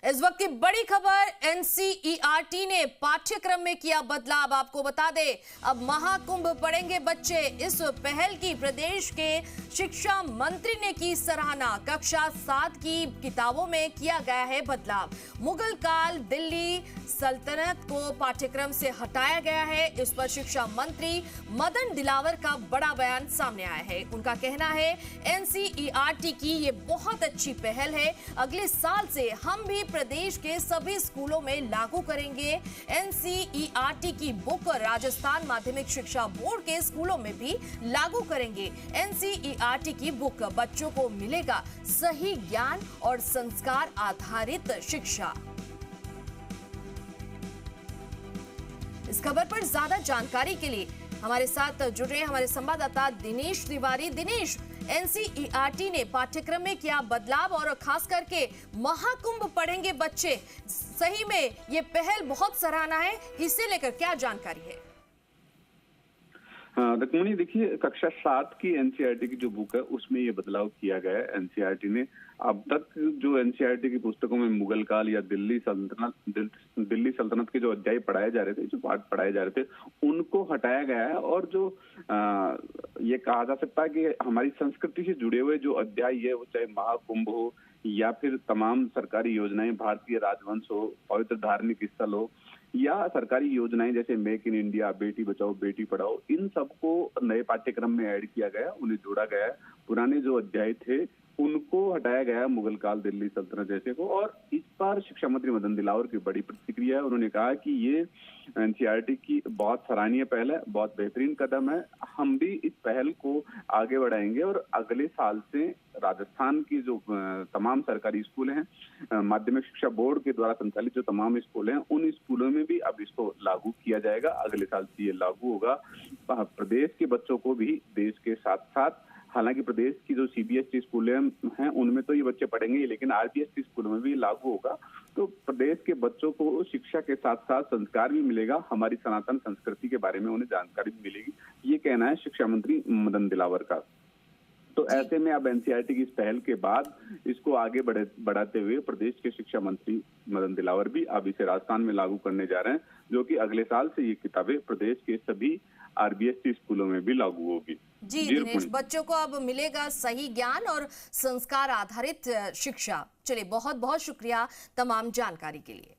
इस वक्त की बड़ी खबर, एनसीईआरटी ने पाठ्यक्रम में किया बदलाव। आपको बता दें, अब महाकुंभ पढ़ेंगे बच्चे। इस पहल की प्रदेश के शिक्षा मंत्री ने की सराहना। कक्षा 7 की किताबों में किया गया है बदलाव। मुगल काल दिल्ली सल्तनत को पाठ्यक्रम से हटाया गया है। इस पर शिक्षा मंत्री मदन दिलावर का बड़ा बयान सामने आया है। उनका कहना है एनसीईआरटी की ये बहुत अच्छी पहल है। अगले साल से हम भी प्रदेश के सभी स्कूलों में लागू करेंगे। एनसीईआरटी की बुक राजस्थान माध्यमिक शिक्षा बोर्ड के स्कूलों में भी लागू करेंगे। एनसीईआरटी की बुक बच्चों को मिलेगा सही ज्ञान और संस्कार आधारित शिक्षा। इस खबर पर ज्यादा जानकारी के लिए हमारे साथ जुड़ रहे हैं हमारे संवाददाता दिनेश तिवारी। दिनेश, एनसीईआरटी ने पाठ्यक्रम में किया बदलाव और खास करके महाकुंभ पढ़ेंगे बच्चे, सही में ये पहल बहुत सराहना है। इसे लेकर क्या जानकारी है? रकमणी, देखिए, कक्षा 7 की एनसीईआरटी की जो बुक है उसमें ये बदलाव किया गया है। एनसीईआरटी ने अब तक जो एनसीईआरटी की पुस्तकों में मुगल काल या दिल्ली सल्तनत के जो अध्याय पढ़ाए जा रहे थे, जो पाठ पढ़ाए जा रहे थे, उनको हटाया गया है। और जो ये कहा जा सकता है कि हमारी संस्कृति से जुड़े हुए जो अध्याय है, वो चाहे महाकुंभ हो या फिर तमाम सरकारी योजनाएं, भारतीय राजवंश हो, पवित्र धार्मिक स्थल हो या सरकारी योजनाएं जैसे make in India, Beti Bachao Beti Padhao, इन सबको नए पाठ्यक्रम में ऐड किया गया, उन्हें जोड़ा गया है। पुराने जो अध्याय थे उनको हटाया गया, मुगल काल दिल्ली सल्तनत जैसे को। और इस पर शिक्षा मंत्री मदन दिलावर की बड़ी प्रतिक्रिया है। उन्होंने कहा कि ये एनसीईआरटी की बहुत सराहनीय पहल है, बहुत बेहतरीन कदम है। हम भी इस पहल को आगे बढ़ाएंगे और अगले साल से राजस्थान की जो तमाम सरकारी स्कूल हैं, माध्यमिक शिक्षा बोर्ड के द्वारा संचालित जो तमाम स्कूल हैं, उन स्कूलों में भी अब इसको लागू किया जाएगा। अगले साल से ये लागू होगा। प्रदेश के बच्चों को भी देश के साथ साथ, हालांकि प्रदेश की जो सीबीएसई स्कूल हैं उनमें तो ये बच्चे पढ़ेंगे, लेकिन आरबीएसई स्कूलों में भी लागू होगा। तो प्रदेश के बच्चों को शिक्षा के साथ साथ संस्कार भी मिलेगा, हमारी सनातन संस्कृति के बारे में उन्हें जानकारी भी मिलेगी। ये कहना है शिक्षा मंत्री मदन दिलावर का। तो ऐसे में अब एनसीईआरटी की इस पहल के बाद इसको आगे बढ़ाते हुए प्रदेश के शिक्षा मंत्री मदन दिलावर भी अब इसे राजस्थान में लागू करने जा रहे हैं, जो कि अगले साल से ये किताबें प्रदेश के सभी आरबीएसई स्कूलों में भी लागू होगी। जी दिनेश, बच्चों को अब मिलेगा सही ज्ञान और संस्कार आधारित शिक्षा। चलिए, बहुत बहुत शुक्रिया तमाम जानकारी के लिए।